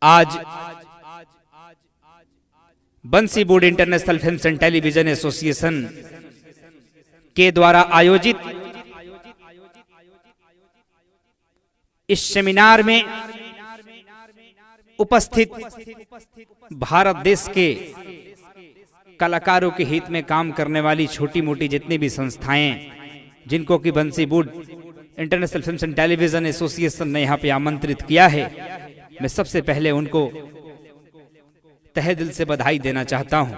आज बंसी board international films and television association के द्वारा आयोजित इस सेमिनार में उपस्थित भारत देश के कलाकारों के हित में काम करने वाली छोटी मोटी जितनी भी संस्थाएं जिनको कि बंसी board international films and television association ने यहाँ पे आमंत्रित किया है, मैं सबसे पहले उनको तहे दिल से बधाई देना चाहता हूं।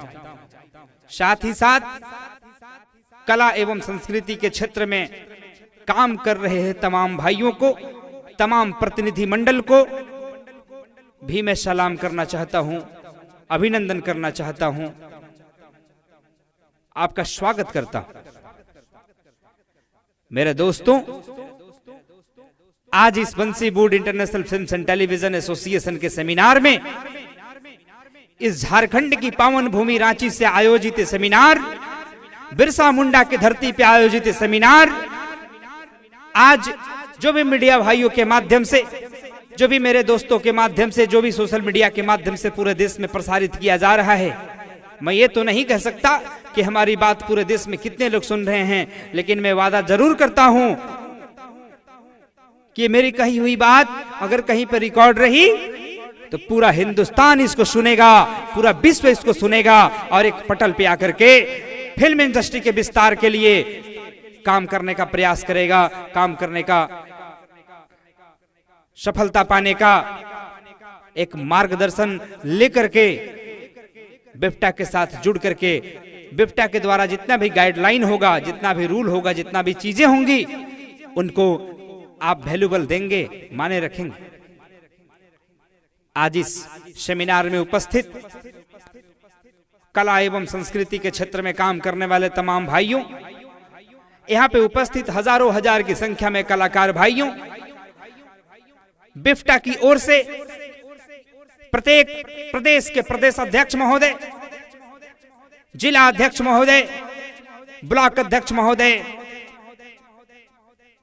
साथ ही साथ कला एवं संस्कृति के क्षेत्र में काम कर रहे हैं तमाम भाइयों को, तमाम प्रतिनिधि मंडल को भी मैं सलाम करना चाहता हूं, अभिनंदन करना चाहता हूं, आपका स्वागत करता हूं। मेरे दोस्तों, आज इस बंसी board international films and television association के सेमिनार में इस झारखंड की पावन भूमि रांची से आयोजित सेमिनार, बिरसा मुंडा की धरती पे आयोजित सेमिनार, आज जो भी मीडिया भाइयों के माध्यम से, जो भी मेरे दोस्तों के माध्यम से, जो भी सोशल मीडिया के माध्यम से पूरे देश में प्रसारित किया जा रहा है, मैं ये तो नहीं कह सकता कि हमारी बात पूरे देश में कितने लोग सुन रहे हैं, लेकिन मैं वादा जरूर करता हूं कि मेरी कही हुई बात अगर कहीं पर रिकॉर्ड रही तो पूरा हिंदुस्तान इसको सुनेगा, पूरा विश्व इसको सुनेगा और एक पटल पे आकर के फिल्म इंडस्ट्री के विस्तार के लिए काम करने का प्रयास करेगा, काम करने का, सफलता पाने का एक मार्गदर्शन लेकर के बिफ्टा के साथ जुड़ करके, बिफ्टा के द्वारा जितना भी गाइडलाइन होगा, जितना भी रूल होगा, जितना भी चीजें होंगी, उनको आप वैल्यूबल देंगे, माने रखेंगे। आज इस सेमिनार में उपस्थित कला एवं संस्कृति के क्षेत्र में काम करने वाले तमाम भाइयों, यहाँ पे उपस्थित हजारों हजार की संख्या में कलाकार भाइयों, बिफ्टा की ओर से प्रत्येक प्रदेश के प्रदेश अध्यक्ष महोदय, जिला अध्यक्ष महोदय, ब्लॉक अध्यक्ष महोदय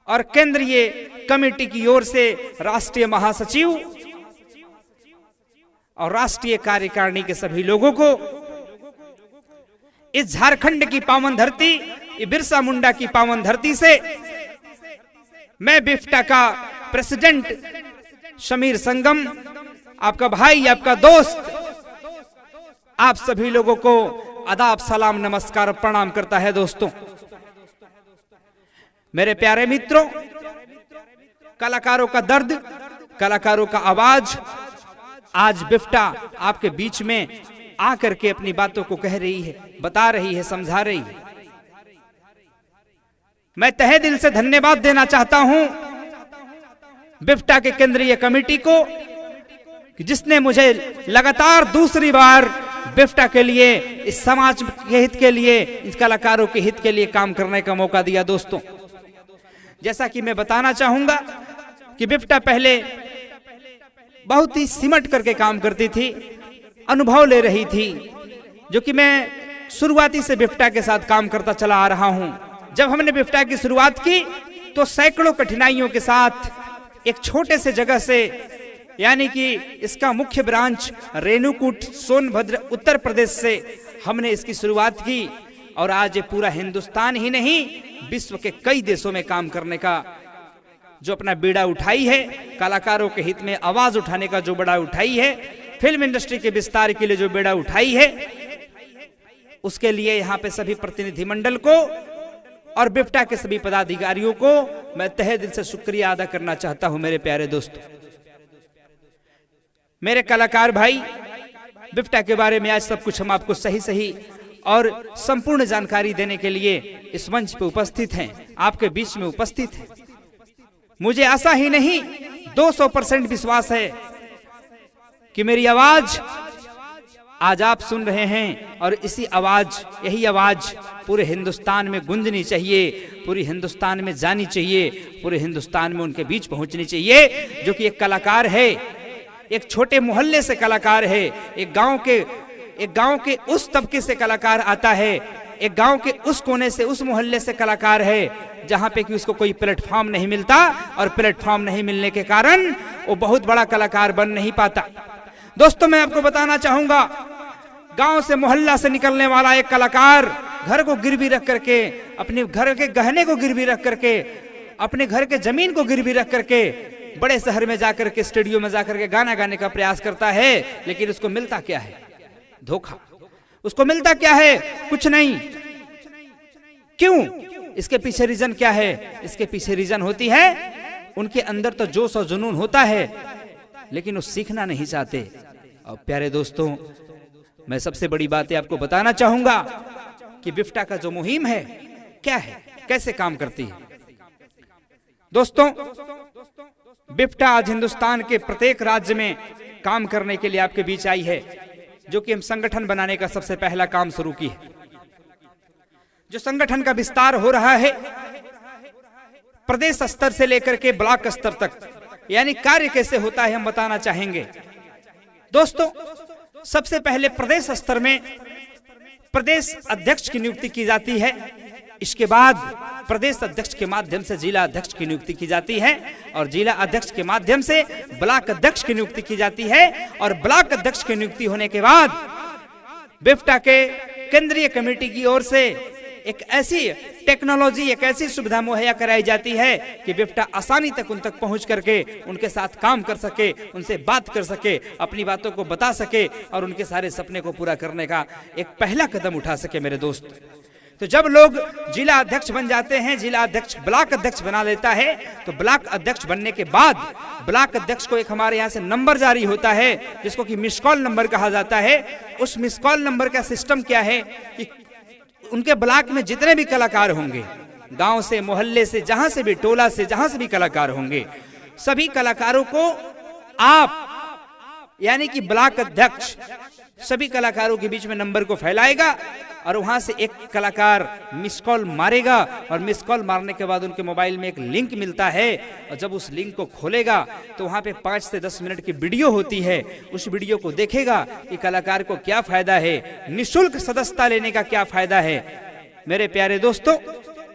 और केंद्रीय कमेटी की ओर से राष्ट्रीय महासचिव और राष्ट्रीय कार्यकारिणी के सभी लोगों को इस झारखंड की पावन धरती, बिरसा मुंडा की पावन धरती से मैं बिफ्टा का प्रेसिडेंट शमीर संगम, आपका भाई, आपका दोस्त, आप सभी लोगों को आदाब, सलाम, नमस्कार, प्रणाम करता है। दोस्तों, मेरे प्यारे मित्रों, कलाकारों का दर्द, कलाकारों का आवाज आज बिफ्टा आपके बीच में आकर के अपनी बातों को कह रही है, बता रही है, समझा रही है। मैं तहे दिल से धन्यवाद देना चाहता हूं बिफ्टा के केंद्रीय कमेटी को, जिसने मुझे लगातार दूसरी बार बिफ्टा के लिए, इस समाज के हित के लिए, इस कलाकारों के हित के लिए काम करने का मौका दिया। दोस्तों, जैसा कि मैं बताना चाहूंगा कि बिफ्टा पहले बहुत ही सिमट करके काम करती थी, अनुभव ले रही थी, जो कि मैं शुरुआती से बिफ्टा के साथ काम करता चला आ रहा हूं। जब हमने बिफ्टा की शुरुआत की तो सैकड़ों कठिनाइयों के साथ एक छोटे से जगह से, यानी कि इसका मुख्य ब्रांच रेणुकूट, सोनभद्र, उत्तर प्रदेश से हमने इसकी शुरुआत की और आज ये पूरा हिंदुस्तान ही नहीं, विश्व के कई देशों में काम करने का जो अपना बीड़ा उठाई है, कलाकारों के हित में आवाज उठाने का जो बड़ा उठाई है, फिल्म इंडस्ट्री के विस्तार के लिए जो बेड़ा उठाई है, उसके लिए यहाँ पे सभी प्रतिनिधि मंडल को और बिफ्टा के सभी पदाधिकारियों को मैं तहे दिल से शुक्रिया अदा करना चाहता हूं। मेरे प्यारे दोस्तों, मेरे कलाकार भाई, बिफ्टा के बारे में आज सब कुछ हम आपको सही सही और संपूर्ण जानकारी देने के लिए इस मंच पे उपस्थित हैं, आपके बीच में उपस्थित हैं। मुझे आशा ही नहीं 200% विश्वास है कि मेरी आवाज आज आप सुन रहे हैं और इसी आवाज, यही आवाज पूरे हिंदुस्तान में गूंजनी चाहिए, पूरे हिंदुस्तान में जानी चाहिए, पूरे हिंदुस्तान में उनके बीच पहुंचनी चाहिए, जो कि एक कलाकार है, एक छोटे मोहल्ले से कलाकार है, एक गांव के उस तबके से कलाकार आता है, एक गांव के उस कोने से, उस मोहल्ले से कलाकार है जहां पे कि उसको कोई प्लेटफॉर्म नहीं मिलता और प्लेटफॉर्म नहीं मिलने के कारण वो बहुत बड़ा कलाकार बन नहीं पाता। दोस्तों, मैं आपको बताना चाहूंगा, गांव से मोहल्ला से निकलने वाला एक कलाकार घर को गिरवी रख करके, अपने घर के गहने को गिरवी रख करके, अपने घर के जमीन को गिरवी रख करके बड़े शहर में जाकर के, स्टूडियो में जाकर के गाना गाने का प्रयास करता है, लेकिन उसको मिलता क्या है? धोखा। उसको मिलता क्या है? कुछ नहीं। क्यों? इसके पीछे रीजन क्या है? इसके पीछे रीजन होती है, उनके अंदर तो जोश और जुनून होता है, लेकिन वो सीखना नहीं चाहते। और प्यारे दोस्तों, मैं सबसे बड़ी बात आपको बताना चाहूंगा कि बिफ्टा का जो मुहिम है क्या है, कैसे काम करती है। दोस्तों, बिफ्टा आज हिंदुस्तान के प्रत्येक राज्य में काम करने के लिए आपके बीच आई है, जो कि हम संगठन बनाने का सबसे पहला काम शुरू की है। जो संगठन का विस्तार हो रहा है प्रदेश स्तर से लेकर के ब्लॉक स्तर तक, यानी कार्य कैसे होता है हम बताना चाहेंगे। दोस्तों, सबसे पहले प्रदेश स्तर में प्रदेश अध्यक्ष की नियुक्ति की जाती है। इसके बाद प्रदेश अध्यक्ष के माध्यम से जिला अध्यक्ष की नियुक्ति की जाती है, और जिला अध्यक्ष के माध्यम से ब्लॉक अध्यक्ष की नियुक्ति की जाती है, और ब्लॉक अध्यक्ष की नियुक्ति होने के बाद बिफ्टा के केंद्रीय कमेटी की ओर से एक ऐसी टेक्नोलॉजी, एक ऐसी सुविधा मुहैया कराई जाती है कि बिफ्टा आसानी तक उन तक पहुंच करके उनके साथ काम कर सके, उनसे बात कर सके, अपनी बातों को बता सके और उनके सारे सपने को पूरा करने का एक पहला कदम उठा सके। मेरे दोस्त, तो जब लोग जिला अध्यक्ष बन जाते हैं, जिला अध्यक्ष ब्लॉक अध्यक्ष बना लेता है, तो ब्लॉक अध्यक्ष बनने के बाद ब्लॉक अध्यक्ष को एक हमारे यहाँ से नंबर जारी होता है, जिसको कि मिस कॉल नंबर कहा जाता है। उस मिस कॉल नंबर का सिस्टम क्या है कि उनके ब्लॉक में जितने भी कलाकार होंगे, गांव से, मोहल्ले से, जहां से भी, टोला से, जहां से भी कलाकार होंगे, सभी कलाकारों को आप यानी कि ब्लॉक अध्यक्ष सभी कलाकारों के बीच में नंबर को फैलाएगा, और वहां से एक कलाकार मिस कॉल मारेगा, और मिस कॉल मारने के बाद उनके मोबाइल में एक लिंक मिलता है, और जब उस लिंक को खोलेगा तो वहां पे 5 से 10 मिनट की वीडियो होती है। उस वीडियो को देखेगा कि कलाकार को क्या फायदा है, निःशुल्क सदस्यता लेने का क्या फायदा है। मेरे प्यारे दोस्तों,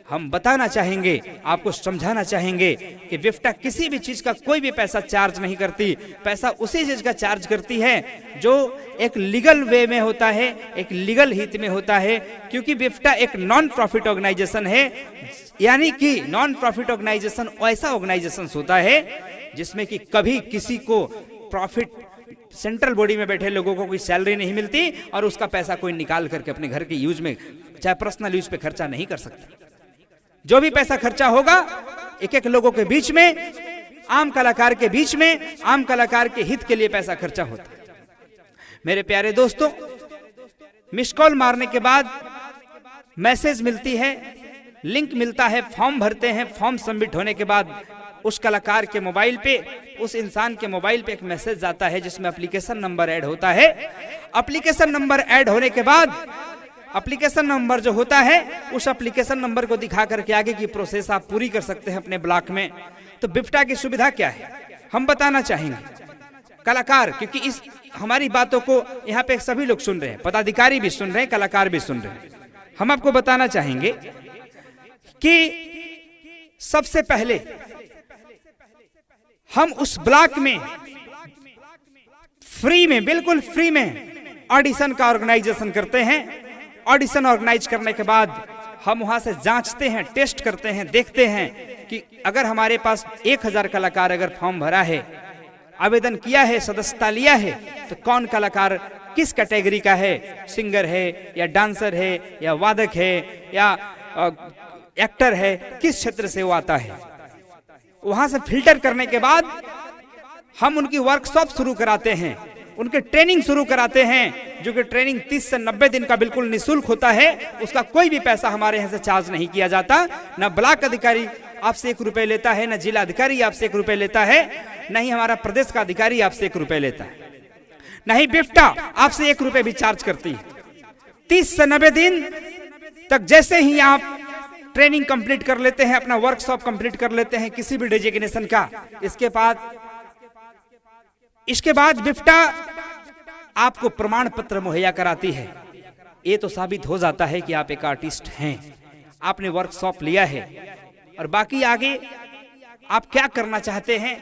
हम बताना चाहेंगे, आपको समझाना चाहेंगे कि बिफ्टा किसी भी चीज का कोई भी पैसा चार्ज नहीं करती। पैसा उसी चीज का चार्ज करती है जो एक लीगल वे में होता है, एक लीगल हित में होता है, क्योंकि बिफ्टा एक नॉन प्रॉफिट ऑर्गेनाइजेशन है। यानी कि नॉन प्रॉफिट ऑर्गेनाइजेशन ऐसा ऑर्गेनाइजेशन होता है जिसमें कि कभी किसी को प्रॉफिट, सेंट्रल बॉडी में बैठे लोगों को कोई सैलरी नहीं मिलती, और उसका पैसा कोई निकाल करके अपने घर के यूज में, चाहे पर्सनल यूज पे खर्चा नहीं कर सकता। जो भी पैसा खर्चा होगा एक एक लोगों के बीच में, आम कलाकार के बीच में, आम कलाकार के हित के लिए पैसा खर्चा होता है। मेरे प्यारे दोस्तों, मिस कॉल मारने के बाद मैसेज मिलती है, लिंक मिलता है, फॉर्म भरते हैं। फॉर्म सबमिट होने के बाद उस कलाकार के मोबाइल पे, उस इंसान के मोबाइल पे एक मैसेज आता है जिसमें एप्लीकेशन नंबर ऐड होता है। एप्लीकेशन नंबर ऐड होने के बाद एप्लीकेशन नंबर जो होता है, उस एप्लीकेशन नंबर को दिखा करके आगे की प्रोसेस आप पूरी कर सकते हैं अपने ब्लॉक में। तो बिफ्टा की सुविधा क्या है हम बताना चाहेंगे। कलाकार, क्योंकि इस हमारी बातों को यहाँ पे सभी लोग सुन रहे हैं, पदाधिकारी भी सुन रहे हैं, कलाकार भी सुन रहे हैं, हम आपको बताना चाहेंगे कि सबसे पहले हम उस ब्लॉक में फ्री में, बिल्कुल फ्री में ऑडिशन का ऑर्गेनाइजेशन करते हैं। ऑडिशन ऑर्गेनाइज करने के बाद हम वहां से जांचते हैं, टेस्ट करते हैं, देखते हैं कि अगर हमारे पास 1000 कलाकार अगर फॉर्म भरा है, आवेदन किया है, सदस्यता लिया है, तो कौन कलाकार किस कैटेगरी का है, सिंगर है या डांसर है या वादक है या एक्टर है, किस क्षेत्र से वो आता है। वहां से फिल्टर करने के बाद हम उनकी वर्कशॉप शुरू कराते हैं, उनके ट्रेनिंग शुरू कराते हैं, जो कि ट्रेनिंग 30 से 90 दिन का बिल्कुल निःशुल्क होता है। उसका कोई भी पैसा हमारे यहाँ से चार्ज नहीं किया जाता। न ब्लॉक अधिकारी आपसे 1 रुपए लेता है, न जिला अधिकारी आपसे 1 रुपए लेता है, न ही हमारा प्रदेश का अधिकारी आपसे 1 रुपए लेता है, न ही बिफ्टा आपसे 1 रुपए भी चार्ज करती है। 30 से 90 दिन तक जैसे ही आप ट्रेनिंग कंप्लीट कर लेते हैं, अपना वर्कशॉप कंप्लीट कर लेते हैं किसी भी डेजिग्नेशन का, इसके बाद बिफ्टा आपको प्रमाण पत्र मुहैया कराती है। ये तो साबित हो जाता है कि आप एक आर्टिस्ट हैं, आपने वर्कशॉप लिया है, और बाकी आगे आप क्या करना चाहते हैं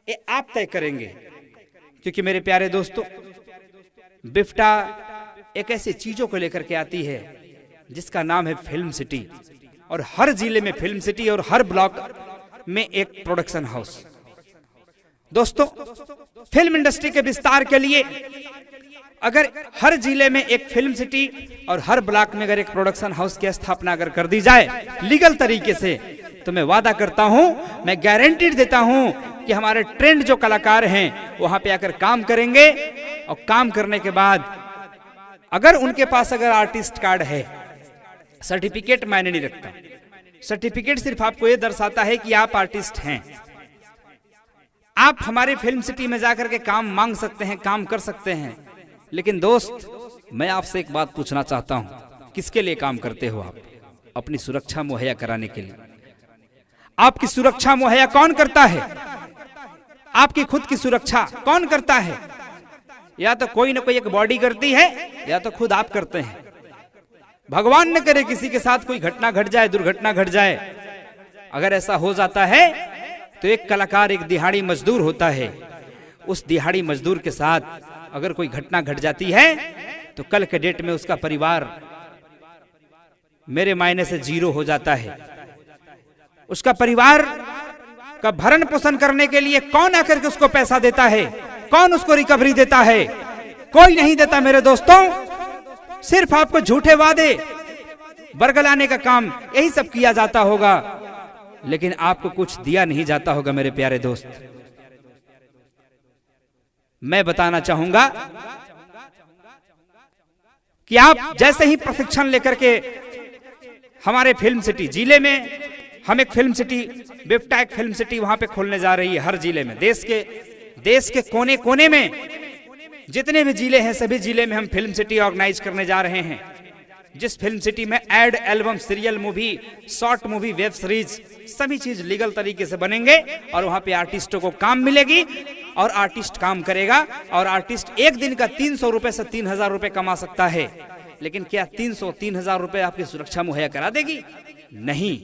ये आप तय करेंगे। क्योंकि मेरे प्यारे दोस्तों, बिफ्टा एक ऐसी चीजों को लेकर के आती है जिसका नाम है फिल्म सिटी, और हर जिले में फिल्म सिटी और हर ब्लॉक में एक प्रोडक्शन हाउस। दोस्तों, फिल्म इंडस्ट्री के विस्तार के लिए अगर हर जिले में एक फिल्म सिटी और हर ब्लॉक में अगर एक प्रोडक्शन हाउस की स्थापना अगर कर दी जाए लीगल तरीके से, तो मैं वादा करता हूं, मैं गारंटी देता हूं कि हमारे ट्रेंड जो कलाकार हैं वहां पे आकर काम करेंगे, और काम करने के बाद अगर उनके पास अगर आर्टिस्ट कार्ड है, सर्टिफिकेट मायने नहीं रखता, सर्टिफिकेट सिर्फ आपको यह दर्शाता है कि आप आर्टिस्ट हैं, आप हमारे फिल्म सिटी में जाकर के काम मांग सकते हैं, काम कर सकते हैं। लेकिन दोस्त, मैं आपसे एक बात पूछना चाहता हूं, किसके लिए काम करते हो आप? अपनी सुरक्षा मुहैया कराने के लिए। आपकी सुरक्षा मुहैया कौन करता है? आपकी खुद की सुरक्षा कौन करता है? या तो कोई ना कोई एक बॉडी करती है, या तो खुद आप करते हैं। भगवान न करे किसी के साथ कोई घटना घट जाए, दुर्घटना घट जाए, अगर ऐसा हो जाता है तो एक कलाकार, एक दिहाड़ी मजदूर होता है, उस दिहाड़ी मजदूर के साथ अगर कोई घटना घट जाती है तो कल के डेट में उसका परिवार मेरे मायने से जीरो हो जाता है। उसका परिवार का भरण पोषण करने के लिए कौन आकर के उसको पैसा देता है? कौन उसको रिकवरी देता है? कोई नहीं देता मेरे दोस्तों। सिर्फ आपको झूठे वादे बरगलाने का काम यही सब किया जाता होगा, लेकिन आपको कुछ दिया नहीं जाता होगा मेरे प्यारे दोस्त। मैं बताना चाहूंगा कि आप जैसे ही प्रशिक्षण लेकर के हमारे फिल्म सिटी जिले में, हम एक फिल्म सिटी, बिफ्टा एक फिल्म सिटी वहां पे खोलने जा रही है हर जिले में। देश के कोने कोने में जितने भी जिले हैं, सभी जिले में हम फिल्म सिटी ऑर्गेनाइज करने जा रहे हैं, जिस फिल्म सिटी में ad, album, serial movie, short movie, web series, सभी चीज लीगल तरीके से बनेंगे, और वहां पे आर्टिस्टों को काम मिलेगी, और आर्टिस्ट काम करेगा, और आर्टिस्ट एक दिन का 300 रुपए से 3000 रुपए कमा सकता है। लेकिन क्या 300-3000 रुपए आपकी सुरक्षा मुहैया करा देगी? नहीं।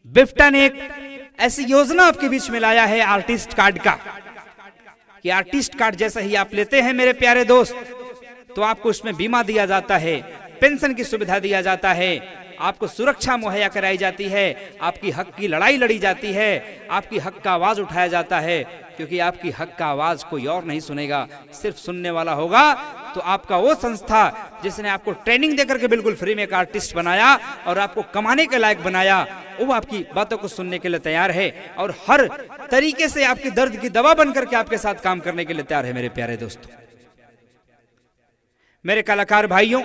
बिफ्टा ने एक ऐसी योजना आपके बीच में लाया है आर्टिस्ट कार्ड का, कि आर्टिस्ट कार्ड जैसा ही आप लेते हैं मेरे प्यारे दोस्त, तो आपको उसमें बीमा दिया जाता है, पेंशन की सुविधा दिया जाता है, आपको सुरक्षा मुहैया कराई जाती है, आपकी हक की लड़ाई लड़ी जाती है, आपकी हक का आवाज उठाया जाता है, क्योंकि आपकी हक का आवाज कोई और नहीं सुनेगा, सिर्फ सुनने वाला होगा तो आपका वो संस्था जिसने आपको ट्रेनिंग देकर के बिल्कुल फ्री में एक आर्टिस्ट बनाया और आपको कमाने के लायक बनाया, वो आपकी बातों को सुनने के लिए तैयार है, और हर तरीके से आपकी दर्द की दवा बनकर के आपके साथ काम करने के लिए तैयार है मेरे प्यारे दोस्तों। मेरे कलाकार भाइयों,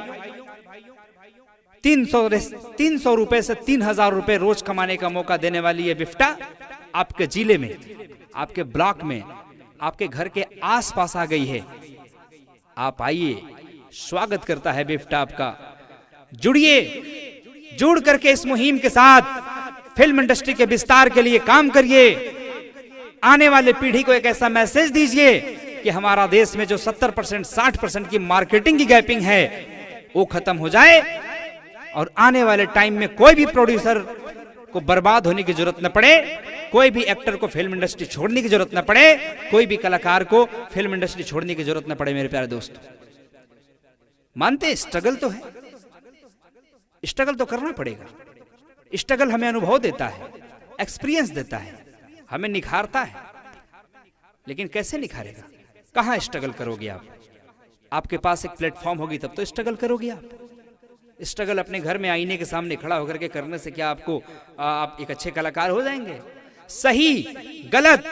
300 रुपए से 3000 रुपए रोज कमाने का मौका देने वाली है बिफ्टा। आपके जिले में, आपके ब्लॉक में, आपके घर के आसपास आ गई है। आप आइए, स्वागत करता है बिफ्टा आपका। जुड़िए, जुड़ करके इस मुहिम के साथ फिल्म इंडस्ट्री के विस्तार के लिए काम करिए। आने वाले पीढ़ी को एक ऐसा मैसेज दीजिए कि हमारा देश में जो 70%, 60% की मार्केटिंग की गैपिंग है वो खत्म हो जाए, और आने वाले टाइम में कोई भी प्रोड्यूसर को बर्बाद होने की जरूरत न पड़े, कोई भी एक्टर को फिल्म इंडस्ट्री छोड़ने की जरूरत न पड़े, कोई भी कलाकार को फिल्म इंडस्ट्री छोड़ने की जरूरत न पड़े मेरे प्यारे दोस्तों। मानते स्ट्रगल तो है, स्ट्रगल तो करना पड़ेगा। स्ट्रगल हमें अनुभव देता है, एक्सपीरियंस देता है, हमें निखारता है। लेकिन कैसे निखारेगा? कहां स्ट्रगल करोगे आप? आपके पास एक प्लेटफॉर्म होगी तब तो स्ट्रगल करोगे आप। स्ट्रगल अपने घर में आईने के सामने खड़ा होकर के करने से क्या आपको आप एक अच्छे कलाकार हो जाएंगे? सही गलत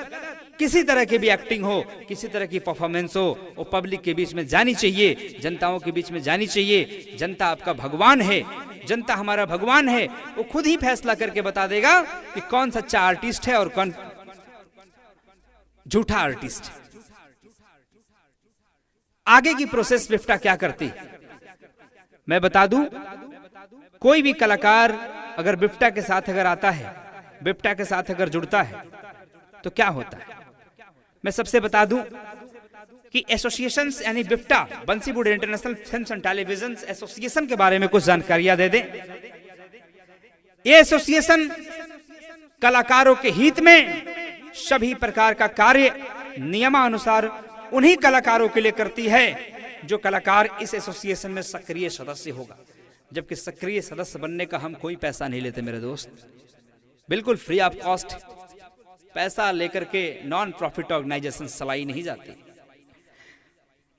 किसी तरह की भी एक्टिंग हो, किसी तरह की परफॉर्मेंस हो, वो पब्लिक के बीच में जानी चाहिए, जनताओं के बीच में जानी चाहिए। जनता आपका भगवान है, जनता हमारा भगवान है, वो खुद ही फैसला करके बता देगा कि कौन सच्चा आर्टिस्ट है और कौन झूठा आर्टिस्ट है। आगे की प्रोसेस बिफ्टा क्या करती मैं बता दूं। कोई भी कलाकार अगर बिफ्टा के साथ अगर आता है, बिफ्टा के साथ अगर जुड़ता है तो क्या होता है, मैं सबसे बता दूं कि एसोसिएशंस यानी BIFTA, Bansiwood international films and television association के बारे में कुछ जानकारियां दे दें। ये एसोसिएशन कलाकारों के हित में सभी प्रकार का कार्य नियमानुसार उन्हीं कलाकारों के लिए करती है जो कलाकार इस एसोसिएशन में सक्रिय सदस्य होगा। जबकि सक्रिय सदस्य बनने का हम कोई पैसा नहीं लेते मेरे दोस्त, बिल्कुल फ्री ऑफ कॉस्ट। पैसा लेकर के नॉन प्रॉफिट ऑर्गेनाइजेशन चलाई नहीं जाती।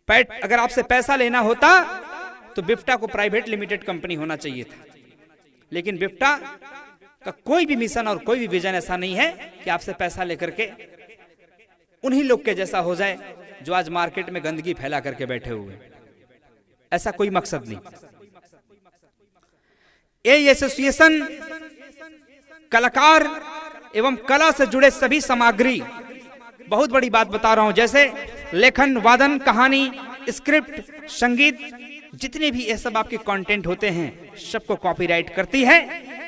अगर आपसे पैसा लेना होता तो बिफ्टा को प्राइवेट लिमिटेड कंपनी होना चाहिए था, लेकिन बिफ्टा का कोई भी मिशन और कोई भी विजन ऐसा नहीं है कि आपसे पैसा लेकर के उन्हीं लोग के जैसा हो जाए जो आज मार्केट में गंदगी फैला करके बैठे हुए। ऐसा कोई मकसद नहीं। ये एसोसिएशन कलाकार एवं कला से जुड़े सभी सामग्री, बहुत बड़ी बात बता रहा हूं, जैसे लेखन, वादन, कहानी, स्क्रिप्ट, संगीत, जितने भी ये सब आपके कंटेंट होते हैं सबको कॉपीराइट करती है,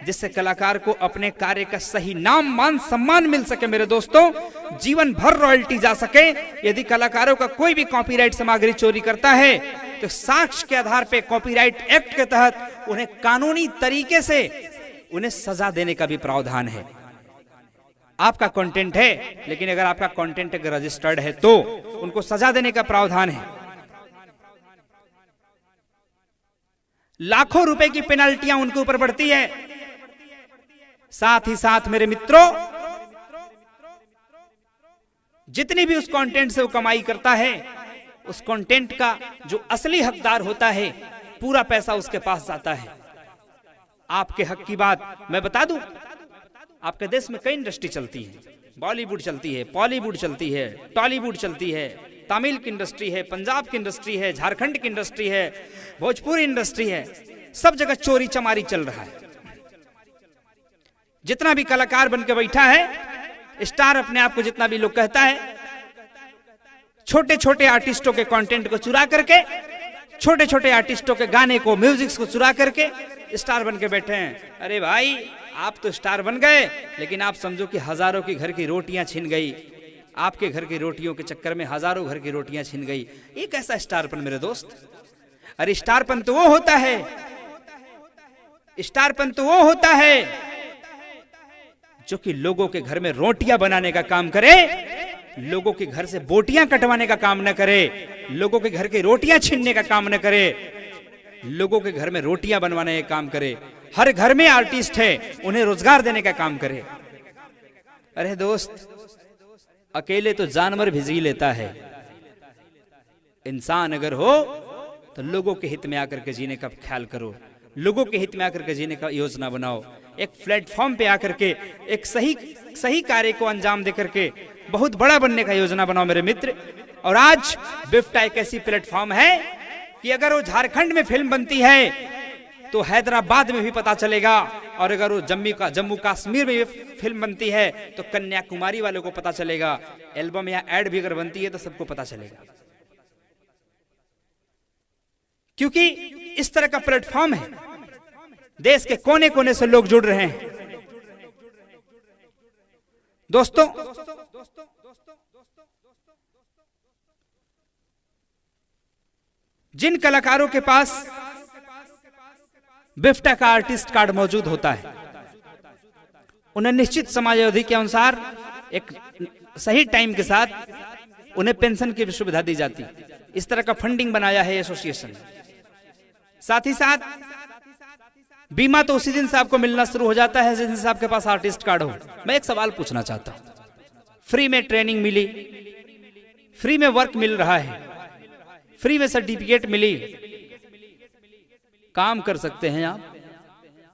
जिससे कलाकार को अपने कार्य का सही नाम, मान, सम्मान मिल सके मेरे दोस्तों, जीवन भर रॉयल्टी जा सके। यदि कलाकारों का कोई भी कॉपीराइट सामग्री चोरी करता है तो साक्ष्य के आधार पे कॉपीराइट एक्ट के तहत उन्हें कानूनी तरीके से उन्हें सजा देने का भी प्रावधान है। आपका कंटेंट है, लेकिन अगर आपका कंटेंट अगर रजिस्टर्ड है तो उनको सजा देने का प्रावधान है। लाखों रुपए की पेनल्टियां उनके ऊपर बढ़ती है। साथ ही साथ मेरे मित्रों, जितनी भी उस कंटेंट से वो कमाई करता है, उस कंटेंट का जो असली हकदार होता है, पूरा पैसा उसके पास जाता है। आपके हक की बात मैं बता दूं, आपके देश में कई इंडस्ट्री चलती है। बॉलीवुड चलती है, बॉलीवुड चलती है, टॉलीवुड चलती है, तमिल की इंडस्ट्री है, पंजाब की इंडस्ट्री है, झारखंड की इंडस्ट्री है, भोजपुरी इंडस्ट्री है। सब जगह चोरी चमारी चल रहा है। जितना भी कलाकार बन के बैठा है, स्टार अपने आप को जितना भी लोग कहता है, छोटे छोटे आर्टिस्टों के कंटेंट को चुरा करके, छोटे छोटे आर्टिस्टों के गाने को, म्यूजिक को चुरा करके स्टार बन के बैठे हैं। अरे भाई, आप तो स्टार बन गए, लेकिन आप समझो कि हजारों की घर की रोटियां छिन गई। आपके घर की रोटियों के चक्कर में हजारों घर की रोटियां छिन गई। ये कैसा स्टारपन मेरे दोस्त? अरे स्टारपन तो वो होता है, स्टारपन तो वो होता है जो कि लोगों के घर में रोटियां बनाने का काम करे, लोगों के घर से बोटियां कटवाने का काम न करे, लोगों के घर की रोटियां छीनने का काम न करे, लोगों के घर में रोटियां बनवाने का काम करे। हर घर में आर्टिस्ट है, उन्हें रोजगार देने का काम करे। अरे दोस्त, अकेले तो जानवर भी जी लेता है। इंसान अगर हो तो लोगों के हित में आकर के जीने का ख्याल करो, लोगों के हित में आकर के जीने का योजना बनाओ। एक प्लेटफॉर्म पे आकर के एक सही कार्य को अंजाम देकर के बहुत बड़ा बनने का योजना बनाओ मेरे मित्र। और आज बिफ्टा एक ऐसी प्लेटफॉर्म है कि अगर वो झारखंड में फिल्म बनती है तो हैदराबाद में भी पता चलेगा, और अगर वो जम्मू कश्मीर में फिल्म बनती है तो कन्याकुमारी वालों को पता चलेगा। एल्बम या एड भी अगर बनती है तो सबको पता चलेगा, क्योंकि इस तरह का प्लेटफॉर्म है। देश के कोने कोने से लोग जुड़ रहे हैं। दोस्तों, जिन कलाकारों के पास बिफ्टा का आर्टिस्ट कार्ड मौजूद होता है, उन्हें निश्चित समयावधि के अनुसार एक सही टाइम के साथ उन्हें पेंशन की सुविधा दी जाती। इस तरह का फंडिंग बनाया है एसोसिएशन। साथ ही साथ बीमा तो उसी दिन से आपको मिलना शुरू हो जाता है जिस दिन से आपके पास आर्टिस्ट कार्ड हो। मैं एक सवाल पूछना चाहता हूं, फ्री में ट्रेनिंग मिली, फ्री में वर्क मिल रहा है, फ्री में सर्टिफिकेट मिली, काम कर सकते हैं आप,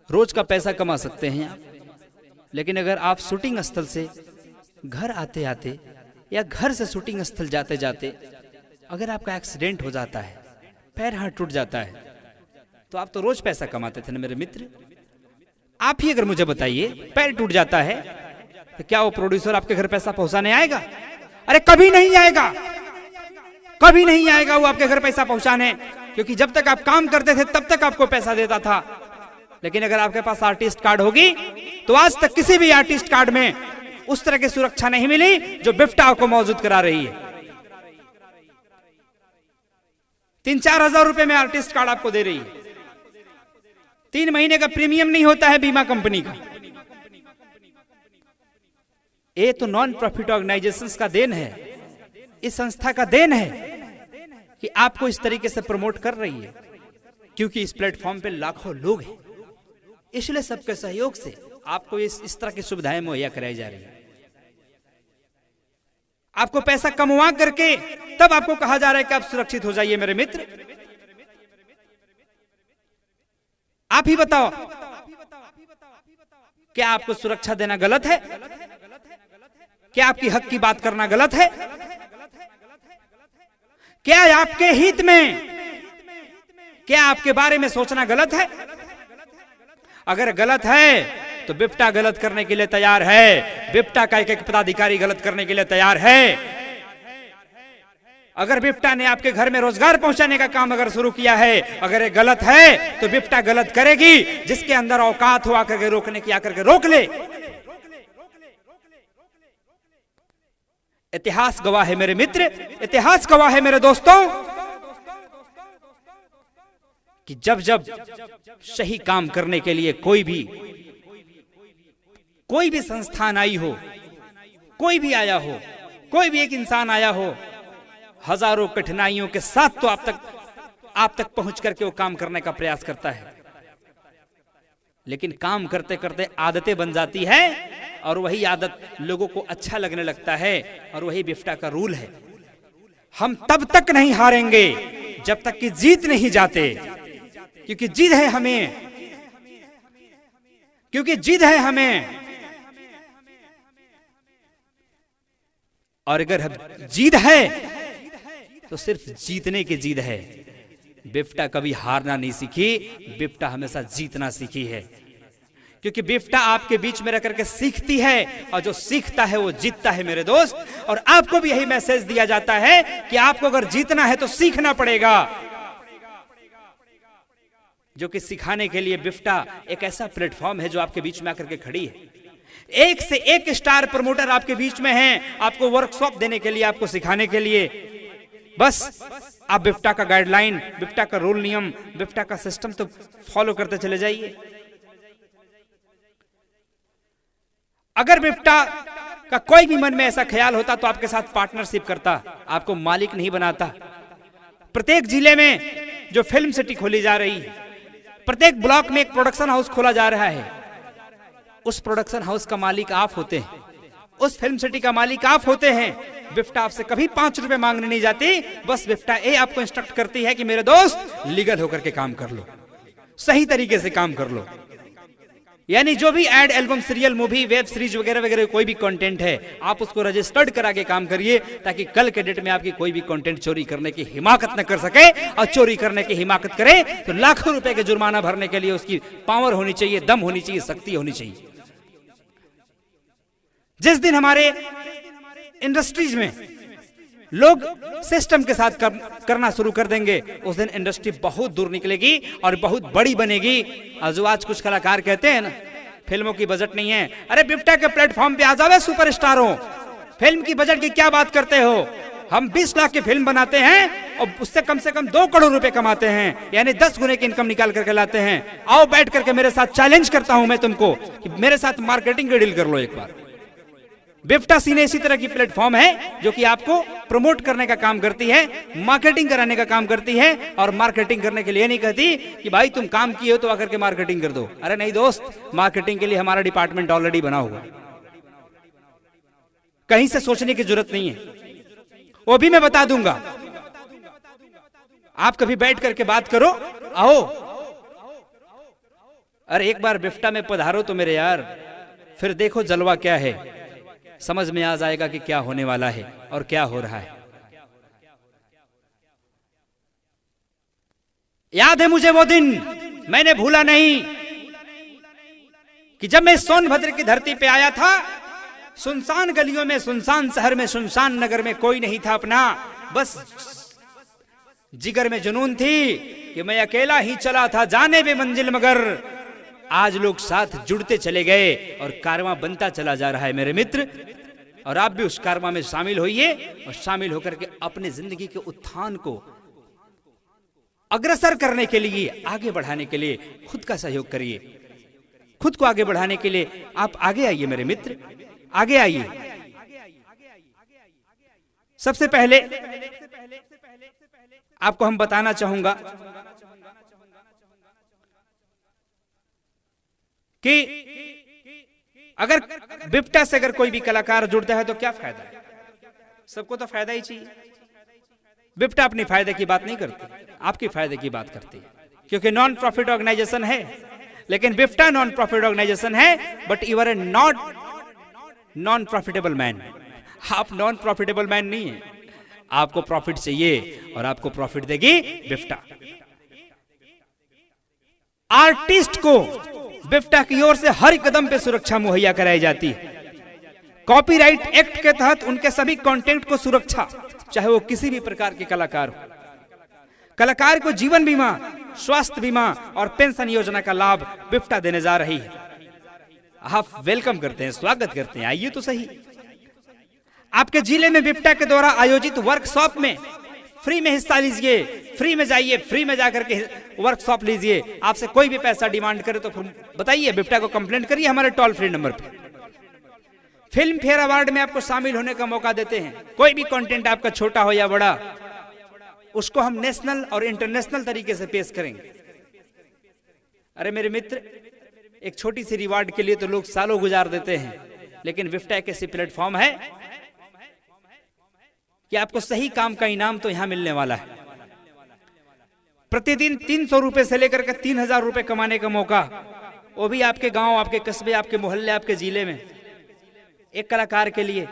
रोज का पैसा कमा सकते हैं आप, लेकिन अगर आप शूटिंग स्थल से घर आते आते या घर से शूटिंग स्थल जाते जाते अगर आपका एक्सीडेंट हो जाता है, पैर हाथ टूट जाता है, तो आप तो रोज पैसा कमाते थे ना मेरे मित्र। आप ही अगर मुझे बताइए, पैर टूट जाता है तो क्या वो प्रोड्यूसर आपके घर पैसा पहुंचाने आएगा? अरे कभी नहीं आएगा, कभी नहीं आएगा वो आपके घर पैसा पहुंचाने, क्योंकि जब तक आप काम करते थे तब तक आपको पैसा देता था। लेकिन अगर आपके पास आर्टिस्ट कार्ड होगी तो आज तक किसी भी आर्टिस्ट कार्ड में उस तरह की सुरक्षा नहीं मिली जो बिफ्टा आपको मौजूद करा रही है। 3-4 हजार रुपए में आर्टिस्ट कार्ड आपको दे रही है। 3 महीने का प्रीमियम नहीं होता है बीमा कंपनी का। ये तो नॉन प्रॉफिट ऑर्गेनाइजेशंस का देन है। इस संस्था का देन है कि आपको इस तरीके से प्रमोट कर रही है, क्योंकि इस प्लेटफॉर्म पे लाखों लोग हैं, इसलिए सबके सहयोग से आपको इस तरह की सुविधाएं मुहैया कराई जा रही है। आपको पैसा कमवा करके तब आपको कहा जा रहा है कि आप सुरक्षित हो जाइए। मेरे मित्र, आप ही बताओ, क्या आपको सुरक्षा देना गलत है? क्या आपकी हक की बात करना गलत है? क्या आपके हित में, क्या आपके बारे में सोचना गलत है? अगर गलत है तो बिफ्टा गलत करने के लिए तैयार है। बिफ्टा का एक पदाधिकारी गलत करने के लिए तैयार है। अगर बिफ्टा ने आपके घर में रोजगार पहुंचाने का काम अगर शुरू किया है, अगर ये गलत है तो बिफ्टा गलत करेगी। जिसके अंदर औकात हो आकर के रोकने की, आकर के रोक ले। इतिहास गवाह है मेरे मित्र, इतिहास गवाह है मेरे दोस्तों, कि जब जब सही काम करने के लिए कोई भी संस्थान आई हो, कोई भी आया हो, कोई भी एक इंसान आया हो, हजारों कठिनाइयों के साथ तो आप तक पहुंच करके वो काम करने का प्रयास करता है। लेकिन काम करते करते आदतें बन जाती है और वही आदत लोगों को अच्छा लगने लगता है, और वही बिफ्टा का रूल है। हम तब तक नहीं हारेंगे जब तक कि जीत नहीं जाते, क्योंकि जिद है हमें, क्योंकि जिद है हमें। और अगर जिद है तो सिर्फ जीतने की जिद है। बिफ्टा कभी हारना नहीं सीखी, बिफ्टा हमेशा जीतना सीखी है। क्योंकि बिफ्टा आपके बीच में रह करके सीखती है, और जो सीखता है वो जीतता है मेरे दोस्त। और आपको भी यही मैसेज दिया जाता है कि आपको अगर जीतना है तो सीखना पड़ेगा। जो कि सिखाने के लिए बिफ्टा एक ऐसा प्लेटफॉर्म है जो आपके बीच में आकर के खड़ी है। एक से एक स्टार प्रमोटर आपके बीच में हैं, आपको वर्कशॉप देने के लिए, आपको सिखाने के लिए। बस आप बिफ्टा का गाइडलाइन, बिफ्टा का रूल नियम, बिफ्टा का सिस्टम तो फॉलो करते चले जाइए। अगर बिफ्टा का कोई भी मन में ऐसा ख्याल होता तो आपके साथ पार्टनरशिप करता, आपको मालिक नहीं बनाता। प्रत्येक जिले में जो फिल्म सिटी खोली जा रही है, प्रत्येक ब्लॉक में एक प्रोडक्शन हाउस खोला जा रहा है, उस प्रोडक्शन हाउस का मालिक आप होते हैं, उस फिल्म सिटी का मालिक आप होते हैं। बिफ्टा आपसे कभी 5 रुपए मांगने नहीं जाती। बस बिफ्टा ये आपको इंस्ट्रक्ट करती है कि मेरे दोस्त लीगल होकर के काम कर लो, सही तरीके से काम कर लो। यानी जो भी ad, album, serial, movie, web series वगैरह वगैरह कोई भी कंटेंट है, आप उसको रजिस्टर्ड करा के काम करिए, ताकि कल के डेट में आपकी कोई भी कंटेंट चोरी करने की हिमाकत न कर सके। और चोरी करने की हिमाकत करे तो लाखों रुपए के जुर्माना भरने के लिए उसकी पावर होनी चाहिए, दम होनी चाहिए, शक्ति होनी चाहिए। जिस दिन हमारे इंडस्ट्रीज में लोग सिस्टम के साथ करना शुरू कर देंगे, उस दिन इंडस्ट्री बहुत दूर निकलेगी और बहुत बड़ी बनेगी। और जो आज कुछ कलाकार कहते हैं ना, फिल्मों की बजट नहीं है, अरे बिफ्टा के प्लेटफॉर्म पे आ जाओ सुपरस्टारों, फिल्म की बजट की क्या बात करते हो? हम 20 लाख की फिल्म बनाते हैं और उससे कम 2 करोड़ रुपए कमाते हैं, यानी 10 गुने की इनकम निकाल करके लाते हैं। आओ बैठ करके मेरे साथ चैलेंज करता हूं मैं तुमको कि मेरे साथ मार्केटिंग का डील कर लो एक बार। बिफ्टा सीने इसी तरह की प्लेटफॉर्म है जो कि आपको प्रमोट करने का काम करती है, मार्केटिंग कराने का काम करती है। और मार्केटिंग करने के लिए नहीं कहती कि भाई तुम काम किए हो तो आकर के मार्केटिंग कर दो। अरे नहीं दोस्त, मार्केटिंग के लिए हमारा डिपार्टमेंट ऑलरेडी बना हुआ है, कहीं से सोचने की जरूरत नहीं है। वो भी मैं बता दूंगा, आप कभी बैठ करके बात करो। आओ, अरे एक बार बिफ्टा में पधारो तो मेरे यार, फिर देखो जलवा क्या है, समझ में आ जाएगा कि क्या होने वाला है और क्या हो रहा है। याद है मुझे वो दिन, मैंने भूला नहीं, कि जब मैं सोनभद्र की धरती पे आया था, सुनसान गलियों में, सुनसान शहर में, सुनसान नगर में कोई नहीं था अपना। बस जिगर में जुनून थी कि मैं अकेला ही चला था जाने में मंजिल मगर। आज लोग साथ जुड़ते चले गए और कारवां बनता चला जा रहा है मेरे मित्र। और आप भी उस कारवां में शामिल होइए और शामिल होकर के अपने जिंदगी के उत्थान को अग्रसर करने के लिए, आगे बढ़ाने के लिए खुद का सहयोग करिए। खुद को आगे बढ़ाने के लिए आप आगे आइए मेरे मित्र, आगे आइए। सबसे पहले आपको हम बताना चाहूंगा कि अगर बिफ्टा से अगर कोई भी कलाकार जुड़ता है तो क्या फायदा है। सबको तो फायदा ही चाहिए। बिफ्टा अपनी फायदे की बात नहीं करती, आपकी फायदे की बात करती है, क्योंकि नॉन प्रॉफिट ऑर्गेनाइजेशन है। लेकिन बिफ्टा नॉन प्रॉफिट ऑर्गेनाइजेशन है, but you are a non profitable man. आप नॉन प्रॉफिटेबल मैन नहीं है, आपको प्रॉफिट चाहिए और आपको प्रॉफिट देगी बिफ्टा। आर्टिस्ट को बिफ्टा की ओर से हर कदम पे सुरक्षा मुहैया कराई जाती है। कॉपीराइट एक्ट के तहत उनके सभी कंटेंट को सुरक्षा, चाहे वो किसी भी प्रकार के कलाकार हो। कलाकार को जीवन बीमा, स्वास्थ्य बीमा और पेंशन योजना का लाभ बिफ्टा देने जा रही है। आप वेलकम करते हैं, स्वागत करते हैं, आइए तो सही। आपके जिले में बिफ्टा के द्वारा आयोजित वर्कशॉप में फ्री में हिस्सा लीजिए, फ्री में जाइए, फ्री में जाकर के वर्कशॉप लीजिए। आपसे कोई भी पैसा डिमांड करे तो बताइए, बिफ्टा को कंप्लेंट करिए हमारे टोल फ्री नंबर पर। फिल्म फेयर अवार्ड में आपको शामिल होने का मौका देते हैं। कोई भी कंटेंट आपका छोटा हो या बड़ा, उसको हम नेशनल और इंटरनेशनल तरीके से पेश करेंगे। अरे मेरे मित्र, एक छोटी सी रिवार्ड के लिए तो लोग सालों गुजार देते हैं, लेकिन बिफ्टा एक ऐसी प्लेटफॉर्म है कि आपको सही काम का इनाम तो यहां मिलने वाला है। प्रतिदिन 300 रुपए से लेकर के 3000 रुपए कमाने का मौका, वो भी आपके गांव, आपके कस्बे, आपके मोहल्ले, आपके जिले में, एक कलाकार के लिए।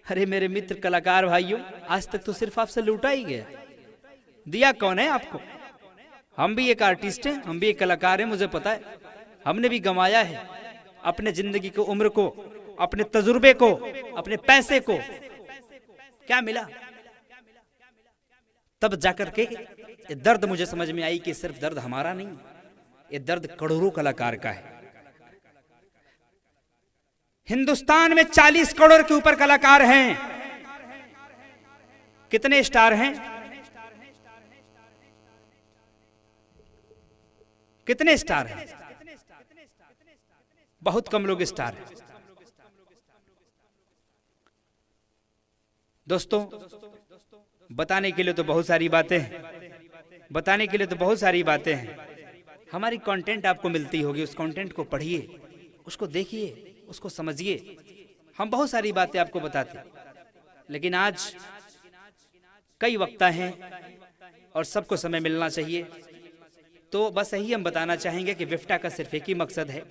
अरे मेरे मित्र कलाकार भाइयों, आज तक तो सिर्फ आपसे लूटा ही गया, दिया कौन है आपको? हम भी एक आर्टिस्ट हैं, हम भी एक कलाकार हैं, मुझे पता है। हमने भी गंवाया है अपने जिंदगी को, उम्र को, अपने तजुर्बे को, अपने पैसे को। क्या मिला? तब जाकर के ये दर्द मुझे समझ में आई कि सिर्फ दर्द हमारा नहीं, ये दर्द करोड़ों कलाकार का है। हिंदुस्तान में 40 करोड़ के ऊपर कलाकार हैं। कितने स्टार हैं? कितने स्टार हैं? बहुत कम लोग स्टार हैं। दोस्तों, बताने के लिए तो बहुत सारी बातें हैं, बताने के लिए तो बहुत सारी बातें हैं। हमारी कंटेंट आपको मिलती होगी, उस कंटेंट को पढ़िए, उसको देखिए, उसको समझिए। हम बहुत सारी बातें आपको बताते हैं, लेकिन आज कई वक्ता हैं और सबको समय मिलना चाहिए। तो बस यही हम बताना चाहेंगे कि बिफ्टा का सिर्फ एक ही मकसद है,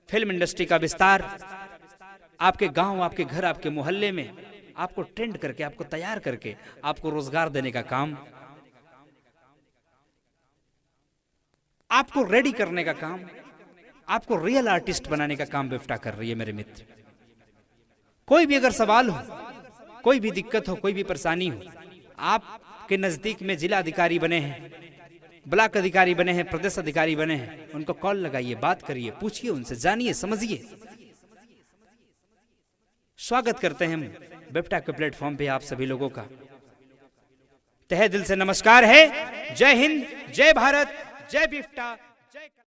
फिल्म इंडस्ट्री का विस्तार। आपके गांव, आपके घर, आपके मोहल्ले में आपको ट्रेंड करके, आपको तैयार करके, आपको रोजगार देने का काम, आपको रेडी करने का काम, आपको रियल आर्टिस्ट बनाने का काम बिफ्टा कर रही है मेरे मित्र। कोई भी अगर सवाल हो, कोई भी दिक्कत हो, कोई भी परेशानी हो, आपके नजदीक में जिला अधिकारी बने हैं, ब्लॉक अधिकारी बने हैं, प्रदेश अधिकारी बने हैं, उनको कॉल लगाइए, बात करिए, पूछिए उनसे, जानिए, समझिए। स्वागत करते हैं हम बिफ्टा के प्लेटफॉर्म पे आप सभी लोगों का। तहे दिल से नमस्कार है। जय हिंद, जय भारत, जय बिफ्टा।